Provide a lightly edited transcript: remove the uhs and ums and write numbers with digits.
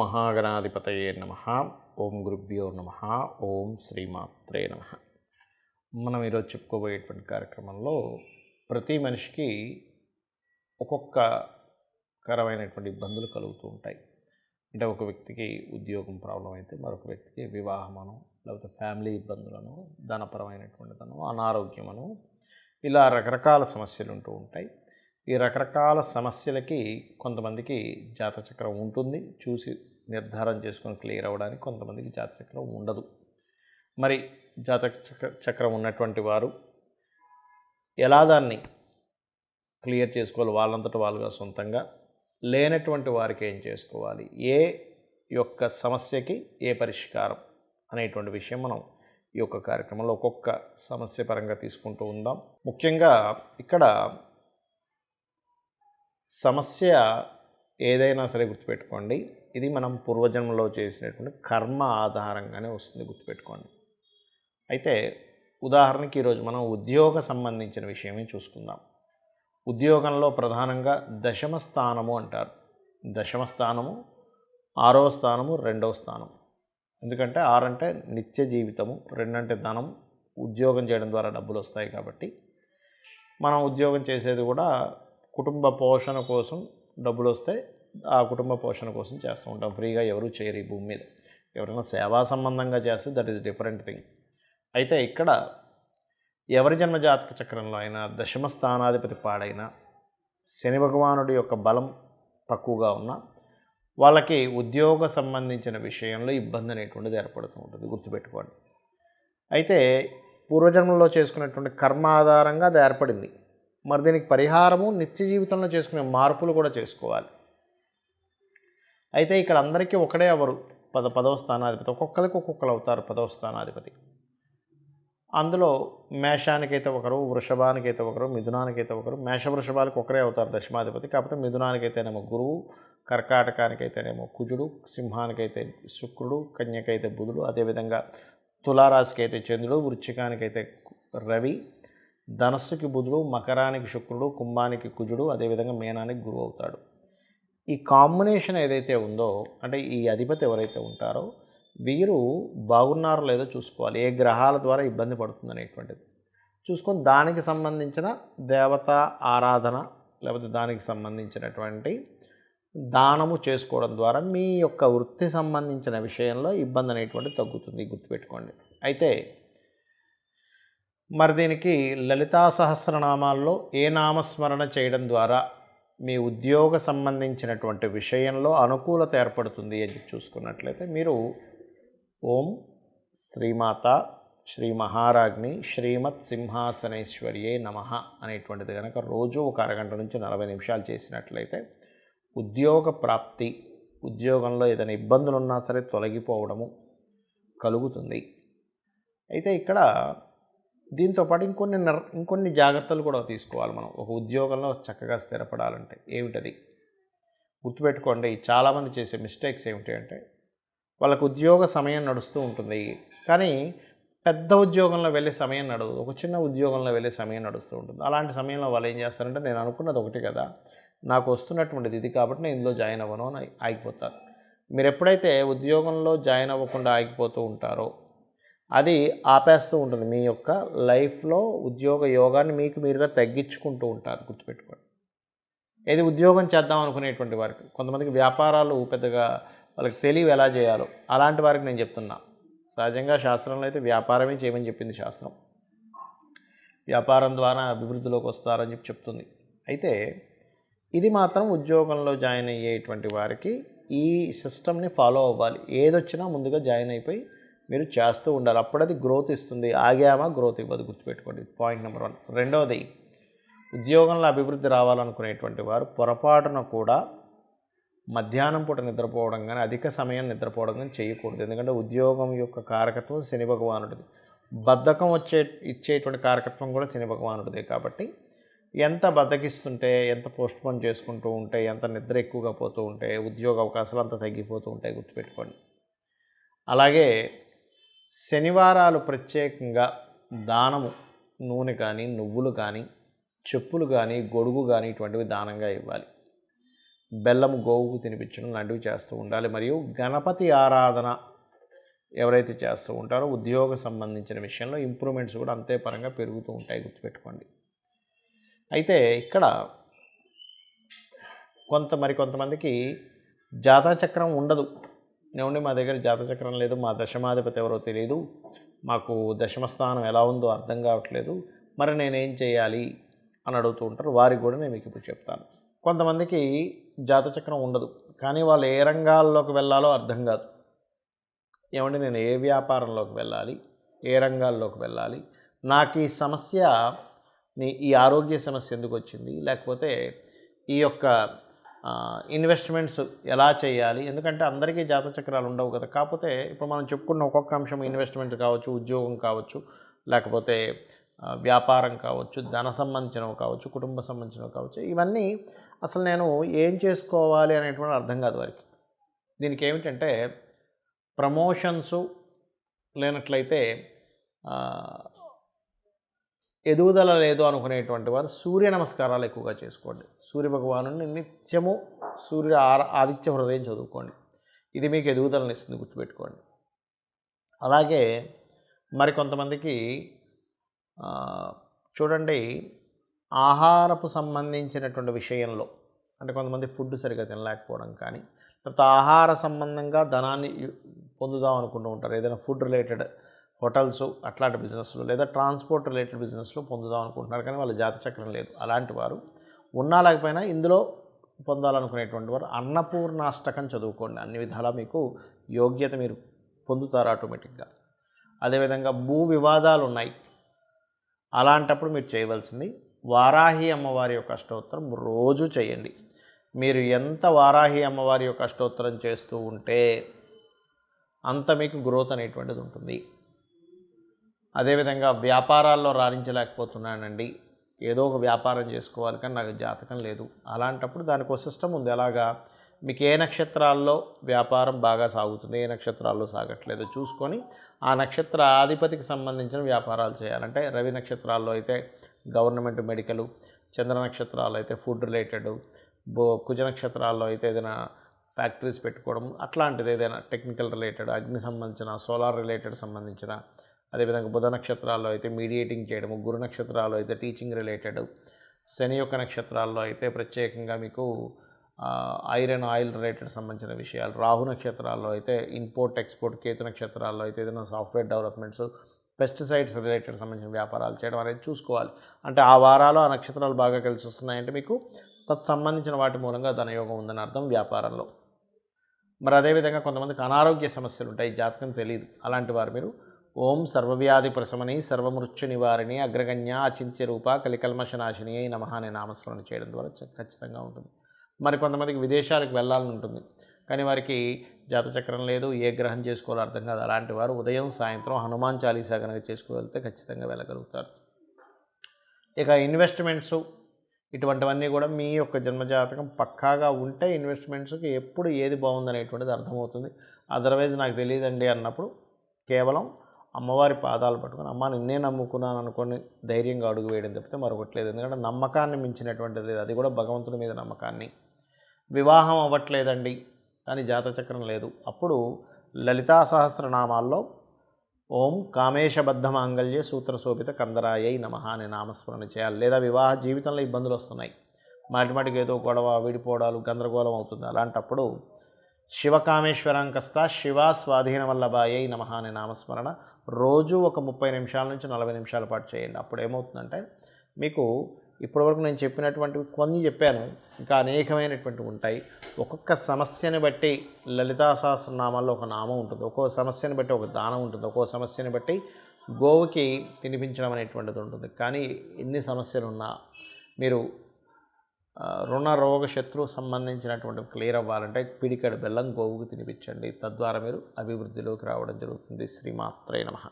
మహాగణాధిపతయే నమః. ఓం గురుభ్యో నమః. ఓం శ్రీమాత్రే నమః. మనం ఈరోజు చెప్పుకోబోయేటువంటి కార్యక్రమంలో ప్రతి మనిషికి ఒక్కొక్క కరమైనటువంటి ఇబ్బందులు కలుగుతూ ఉంటాయి. అంటే ఒక వ్యక్తికి ఉద్యోగం ప్రాబ్లం అయితే మరొక వ్యక్తికి వివాహమను, లేకపోతే ఫ్యామిలీ ఇబ్బందులను, ధనపరమైనటువంటిదను, అనారోగ్యమను, ఇలా రకరకాల సమస్యలు ఉంటూ ఉంటాయి. ఈ రకరకాల సమస్యలకి కొంతమందికి జాతచక్రం ఉంటుంది, చూసి నిర్ధారణ చేసుకొని క్లియర్ అవ్వడానికి. కొంతమందికి జాతచక్రం ఉండదు. మరి చక్రం ఉన్నటువంటి వారు ఎలా దాన్ని క్లియర్ చేసుకోవాలి వాళ్ళంతట వాళ్ళుగా సొంతంగా, లేనటువంటి వారికి ఏం చేసుకోవాలి, ఏ యొక్క సమస్యకి ఏ పరిష్కారం అనేటువంటి విషయం మనం ఈ యొక్క కార్యక్రమంలో ఒక్కొక్క సమస్య పరంగా తీసుకుంటూ ఉందాం. ముఖ్యంగా ఇక్కడ సమస్య ఏదైనా సరే గుర్తుపెట్టుకోండి, ఇది మనం పూర్వజన్మలో చేసినటువంటి కర్మ ఆధారంగానే వస్తుంది, గుర్తుపెట్టుకోండి. అయితే ఉదాహరణకి ఈరోజు మనం ఉద్యోగ సంబంధించిన విషయమే చూసుకుందాం. ఉద్యోగంలో ప్రధానంగా దశమ స్థానము అంటారు. దశమ స్థానము, 6వ స్థానము, 2వ స్థానం. ఎందుకంటే 6 అంటే నిత్య జీవితము, 2 అంటే ధనం, ఉద్యోగం చేయడం ద్వారా డబ్బులు వస్తాయి. కాబట్టి మనం ఉద్యోగం చేసేది కూడా కుటుంబ పోషణ కోసం డబ్బులు వస్తే ఆ కుటుంబ పోషణ కోసం చేస్తూ ఉంటాం. ఫ్రీగా ఎవరు చేయరు ఈ భూమి మీద. ఎవరైనా సేవా సంబంధంగా చేస్తే దట్ ఈస్ డిఫరెంట్ థింగ్. అయితే ఇక్కడ ఎవరి జన్మ జాతక చక్రంలో అయినా దశమ స్థానాధిపతి పాడైనా, శని భగవానుడి యొక్క బలం తక్కువగా ఉన్నా వాళ్ళకి ఉద్యోగ సంబంధించిన విషయంలో ఇబ్బంది అనేటువంటిది ఏర్పడుతూ ఉంటుంది, గుర్తుపెట్టుకోండి. అయితే పూర్వజన్మలో చేసుకున్నటువంటి కర్మ ఆధారంగా అది ఏర్పడింది. మరి దీనికి పరిహారము నిత్య జీవితంలో చేసుకునే మార్పులు కూడా చేసుకోవాలి. అయితే ఇక్కడ అందరికీ ఒకడే ఎవరు 10వ స్థానాధిపతి, ఒక్కొక్కరికి ఒక్కొక్కరు అవుతారు 10వ స్థానాధిపతి. అందులో మేషానికైతే ఒకరు, వృషభానికైతే ఒకరు, మిథునానికైతే ఒకరు. మేష వృషభాలకు ఒకరే అవుతారు దశమాధిపతి. కాకపోతే మిథునానికైతేనేమో గురువు, కర్కాటకానికైతేనేమో కుజుడు, సింహానికైతే శుక్రుడు, కన్యకైతే బుధుడు, అదేవిధంగా తులారాశికి అయితే చంద్రుడు, వృశ్చికానికైతే రవి, ధనస్సుకి బుధుడు, మకరానికి శుక్రుడు, కుంభానికి కుజుడు, అదేవిధంగా మీనానికి గురువు అవుతాడు. ఈ కాంబినేషన్ ఏదైతే ఉందో, అంటే ఈ అధిపతి ఎవరైతే ఉంటారో వీరు బాగున్నారో లేదో చూసుకోవాలి. ఏ గ్రహాల ద్వారా ఇబ్బంది పడుతుంది అనేటువంటిది చూసుకొని దానికి సంబంధించిన దేవత ఆరాధన లేకపోతే దానికి సంబంధించినటువంటి దానము చేసుకోవడం ద్వారా మీ యొక్క వృత్తి సంబంధించిన విషయంలో ఇబ్బంది అనేటువంటిది తగ్గుతుంది, గుర్తుపెట్టుకోండి. అయితే మరి దీనికి లలితా సహస్రనామాల్లో ఏ నామస్మరణ చేయడం ద్వారా మీ ఉద్యోగ సంబంధించినటువంటి విషయంలో అనుకూలత ఏర్పడుతుంది అని చూసుకున్నట్లయితే మీరు ఓం శ్రీమాత శ్రీ మహారాజ్ని శ్రీమత్ సింహాసనేశ్వర్యే నమః అనేటువంటిది కనుక రోజు ఒక అరగంట నుంచి 40 నిమిషాలు చేసినట్లయితే ఉద్యోగ ప్రాప్తి, ఉద్యోగంలో ఏదైనా ఇబ్బందులు ఉన్నా సరే తొలగిపోవడము కలుగుతుంది. అయితే ఇక్కడ దీంతోపాటు ఇంకొన్ని జాగ్రత్తలు కూడా తీసుకోవాలి మనం ఒక ఉద్యోగంలో చక్కగా స్థిరపడాలంటే. ఏమిటది గుర్తుపెట్టుకోండి. చాలామంది చేసే మిస్టేక్స్ ఏమిటి అంటే వాళ్ళకు ఉద్యోగ సమయం నడుస్తూ ఉంటుంది, కానీ పెద్ద ఉద్యోగంలో వెళ్ళే సమయం నడవదు, ఒక చిన్న ఉద్యోగంలో వెళ్ళే సమయం నడుస్తూ ఉంటుంది. అలాంటి సమయంలో వాళ్ళు ఏం చేస్తారంటే నేను అనుకున్నది ఒకటి కదా, నాకు వస్తున్నటువంటిది ఇది కాబట్టి నేను ఇందులో జాయిన్ అవ్వను అని ఆగిపోతారు. మీరు ఎప్పుడైతే ఉద్యోగంలో జాయిన్ అవ్వకుండా ఆగిపోతూ ఉంటారో అది ఆపేస్తూ ఉంటుంది. మీ యొక్క లైఫ్లో ఉద్యోగ యోగాన్ని మీకు మీరుగా తగ్గించుకుంటూ ఉంటారు, గుర్తుపెట్టుకోండి. ఏది ఉద్యోగం చేద్దాం అనుకునేటువంటి వారికి, కొంతమందికి వ్యాపారాలు పెద్దగా వాళ్ళకి తెలివి ఎలా చేయాలో, అలాంటి వారికి నేను చెప్తున్నా. సహజంగా శాస్త్రంలో అయితే వ్యాపారమే చేయమని చెప్పింది శాస్త్రం. వ్యాపారం ద్వారా అభివృద్ధిలోకి వస్తారని చెప్తుంది. అయితే ఇది మాత్రం ఉద్యోగంలో జాయిన్ అయ్యేటువంటి వారికి ఈ సిస్టమ్ని ఫాలో అవ్వాలి. ఏదొచ్చినా ముందుగా జాయిన్ అయిపోయి మీరు చేస్తూ ఉండాలి, అప్పుడు అది గ్రోత్ ఇస్తుంది. ఆగామా గ్రోత్ ఇవ్వదు, గుర్తుపెట్టుకోండి. Point number 1. రెండవది, ఉద్యోగంలో అభివృద్ధి రావాలనుకునేటువంటి వారు పొరపాటున కూడా మధ్యాహ్నం పూట నిద్రపోవడం కానీ, అధిక సమయం నిద్రపోవడం కానీ చేయకూడదు. ఎందుకంటే ఉద్యోగం యొక్క కారకత్వం శని భగవానుడిది, బద్ధకం ఇచ్చేటువంటి కారకత్వం కూడా శని భగవానుడిదే. కాబట్టి ఎంత బద్ధకిస్తుంటే, ఎంత పోస్ట్పోన్ చేసుకుంటూ ఉంటే, ఎంత నిద్ర ఎక్కువగా పోతూ ఉంటే ఉద్యోగ అవకాశాలు అంత తగ్గిపోతూ ఉంటాయి, గుర్తుపెట్టుకోండి. అలాగే శనివారాలు ప్రత్యేకంగా దానము, నూనె కానీ, నువ్వులు కానీ, చెప్పులు కానీ, గొడుగు కానీ ఇటువంటివి దానంగా ఇవ్వాలి. బెల్లం గోవుకు తినిపించడం లాంటివి చేస్తూ ఉండాలి. మరియు గణపతి ఆరాధన ఎవరైతే చేస్తూ ఉంటారో ఉద్యోగ సంబంధించిన విషయంలో ఇంప్రూవ్మెంట్స్ కూడా అంతే పరంగా పెరుగుతూ ఉంటాయి, గుర్తుపెట్టుకోండి. అయితే ఇక్కడ కొంతమందికి జాతకచక్రం ఉండదు. ఏమండి మా దగ్గర జాతకచక్రం లేదు, మా దశమాధిపతి ఎవరో తెలియదు, మాకు దశమస్థానం ఎలా ఉందో అర్థం కావట్లేదు, మరి నేనేం చేయాలి అని అడుగుతూ ఉంటారు. వారికి కూడా నేను మీకు ఇప్పుడు చెప్తాను. కొంతమందికి జాతకచక్రం ఉండదు, కానీ వాళ్ళు ఏ రంగాల్లోకి వెళ్ళాలో అర్థం కాదు. ఏమంటే నేను ఏ వ్యాపారంలోకి వెళ్ళాలి, ఏ రంగాల్లోకి వెళ్ళాలి, నాకు ఈ సమస్య, ఈ ఆరోగ్య సమస్య ఎందుకు వచ్చింది, లేకపోతే ఈ యొక్క ఇన్వెస్ట్మెంట్స్ ఎలా చేయాలి, ఎందుకంటే అందరికీ జాతచక్రాలు ఉండవు కదా. కాకపోతే ఇప్పుడు మనం చెప్పుకున్న ఒక్కొక్క అంశం ఇన్వెస్ట్మెంట్ కావచ్చు, ఉద్యోగం కావచ్చు, లేకపోతే వ్యాపారం కావచ్చు, ధన సంబంధించినవి కావచ్చు, కుటుంబ సంబంధించినవి కావచ్చు, ఇవన్నీ అసలు నేను ఏం చేసుకోవాలి అనేటువంటి అర్థం కాదు వారికి. దీనికి ఏమిటంటే ప్రమోషన్సు లేనట్లయితే ఎదుగుదల లేదు అనుకునేటువంటి వారు సూర్య నమస్కారాలు ఎక్కువగా చేసుకోండి. సూర్య భగవాను నిత్యము ఆదిత్య హృదయం చదువుకోండి. ఇది మీకు ఎదుగుదలని ఇస్తుంది, గుర్తుపెట్టుకోండి. అలాగే మరికొంతమందికి చూడండి, ఆహారపు సంబంధించినటువంటి విషయంలో, అంటే కొంతమంది ఫుడ్ సరిగ్గా తినలేకపోవడం కానీ, లేకపోతే ఆహార సంబంధంగా ధనాన్ని పొందుదాం అనుకుంటూ ఉంటారు. ఏదైనా ఫుడ్ రిలేటెడ్ హోటల్స్ అట్లాంటి బిజినెస్లో, లేదా ట్రాన్స్పోర్ట్ రిలేటెడ్ బిజినెస్లో పొందుదాం అనుకుంటున్నారు, కానీ వాళ్ళ జాతచక్రం లేదు. అలాంటి వారు ఉన్నా లేకపోయినా ఇందులో పొందాలనుకునేటువంటి వారు అన్నపూర్ణాష్టకం చదువుకోండి. అన్ని విధాలా మీకు యోగ్యత మీరు పొందుతారు ఆటోమేటిక్గా. అదేవిధంగా భూ వివాదాలు ఉన్నాయి, అలాంటప్పుడు మీరు చేయవలసింది వారాహి అమ్మవారి యొక్క అష్టోత్తరం రోజు చేయండి. మీరు ఎంత వారాహి అమ్మవారి యొక్క అష్టోత్తరం చేస్తూ ఉంటే అంత మీకు గ్రోత్ అనేటువంటిది ఉంటుంది. అదేవిధంగా వ్యాపారాల్లో రాణించలేకపోతున్నానండి, ఏదో ఒక వ్యాపారం చేసుకోవాలి కానీ నాకు జాతకం లేదు, అలాంటప్పుడు దానికి ఒక సిస్టమ్ ఉంది. అలాగా మీకు ఏ నక్షత్రాల్లో వ్యాపారం బాగా సాగుతుంది, ఏ నక్షత్రాల్లో సాగట్లేదు చూసుకొని ఆ నక్షత్ర ఆధిపతికి సంబంధించిన వ్యాపారాలు చేయాలంటే, రవి నక్షత్రాల్లో అయితే గవర్నమెంట్ మెడికల్, చంద్ర నక్షత్రాల్లో అయితే ఫుడ్ రిలేటెడ్, కుజ నక్షత్రాల్లో అయితే ఏదైనా ఫ్యాక్టరీస్ పెట్టుకోవడం, అట్లాంటిది ఏదైనా టెక్నికల్ రిలేటెడ్, అగ్ని సంబంధించిన, సోలార్ రిలేటెడ్ సంబంధించిన, అదేవిధంగా బుధ నక్షత్రాల్లో అయితే మీడియేటింగ్ చేయడము, గురు నక్షత్రాల్లో అయితే టీచింగ్ రిలేటెడ్, శని యొక్క నక్షత్రాల్లో అయితే ప్రత్యేకంగా మీకు ఐరన్ ఆయిల్ రిలేటెడ్ సంబంధించిన విషయాలు, రాహు నక్షత్రాల్లో అయితే ఇంపోర్ట్ ఎక్స్పోర్ట్, కేతు నక్షత్రాల్లో అయితే ఏదైనా సాఫ్ట్వేర్ డెవలప్మెంట్స్, పెస్టిసైడ్స్ రిలేటెడ్ సంబంధించిన వ్యాపారాలు చేయడం అనేది చూసుకోవాలి. అంటే ఆ వారాలు ఆ నక్షత్రాలు బాగా కలిసి వస్తున్నాయంటే మీకు సంబంధించిన వాటి మూలంగా ధనయోగం ఉందని అర్థం వ్యాపారంలో. మరి అదేవిధంగా కొంతమందికి అనారోగ్య సమస్యలు ఉంటాయి, జాతకం తెలియదు. అలాంటి వారు మీరు ఓం సర్వవ్యాధి ప్రశమని సర్వమృత్యు నివారిణి అగ్రగణ్య అచింత్య రూప కలికల్మషనాశిని అయి నమః అనే నామస్మరణ చేయడం ద్వారా ఖచ్చితంగా ఉంటుంది. మరి కొంతమందికి విదేశాలకు వెళ్ళాలని ఉంటుంది, కానీ వారికి జాతచక్రం లేదు, ఏ గ్రహం చేసుకోవాలో అర్థం కాదు. అలాంటి వారు ఉదయం సాయంత్రం హనుమాన్ చాలీసా కనుక చేసుకువెళ్తే ఖచ్చితంగా వెళ్ళగలుగుతారు. ఇక ఇన్వెస్ట్మెంట్స్ ఇటువంటివన్నీ కూడా మీ యొక్క జన్మజాతకం పక్కాగా ఉంటే ఇన్వెస్ట్మెంట్స్కి ఎప్పుడు ఏది బాగుందనేటువంటిది అర్థమవుతుంది. అదర్వైజ్ నాకు తెలియదండి అన్నప్పుడు కేవలం అమ్మవారి పాదాలు పట్టుకొని అమ్మ నిన్నే నమ్ముకున్నాను అనుకొని ధైర్యంగా అడుగు వేయడం తప్పితే మరొకటి లేదు. ఎందుకంటే నమ్మకాన్ని మించినటువంటిది లేదు, అది కూడా భగవంతుడి మీద నమ్మకాన్ని. వివాహం అవ్వట్లేదండి కానీ జాతచక్రం లేదు, అప్పుడు లలితా సహస్రనామాల్లో ఓం కామేశబద్ధ మాంగళ్య సూత్రశోభిత కందరాయై నమః అనే నామస్మరణ చేయాలి. లేదా వివాహ జీవితంలో ఇబ్బందులు వస్తున్నాయి, మాటిమాటికి ఏదో గొడవ, విడిపోవడాలు, గందరగోళం అవుతుంది, అలాంటప్పుడు శివకామేశ్వరాంకస్త శివ స్వాధీన వల్లభాయై నమః అనే నామస్మరణ రోజు ఒక 30 నిమిషాల నుంచి 40 నిమిషాల పాటు చేయండి. అప్పుడు ఏమవుతుందంటే మీకు ఇప్పటివరకు నేను చెప్పినటువంటివి కొన్ని చెప్పాను, ఇంకా అనేకమైనటువంటివి ఉంటాయి. ఒక్కొక్క సమస్యని బట్టి లలితా సహస్రనామాల్లో ఒక నామం ఉంటుంది, ఒక్కో సమస్యని బట్టి ఒక దానం ఉంటుంది, ఒక్కో సమస్యని బట్టి గోవుకి తినిపించడం అనేటువంటిది ఉంటుంది. కానీ ఎన్ని సమస్యలున్నా మీరు రుణ రోగ శత్రు సంబంధించినటువంటి క్లియర్ అవ్వాలంటే పిడికెడు బెల్లం గోవుకు తినిపించండి. తద్వారా మీరు అభివృద్ధిలోకి రావడం జరుగుతుంది. శ్రీమాత్రే నమః.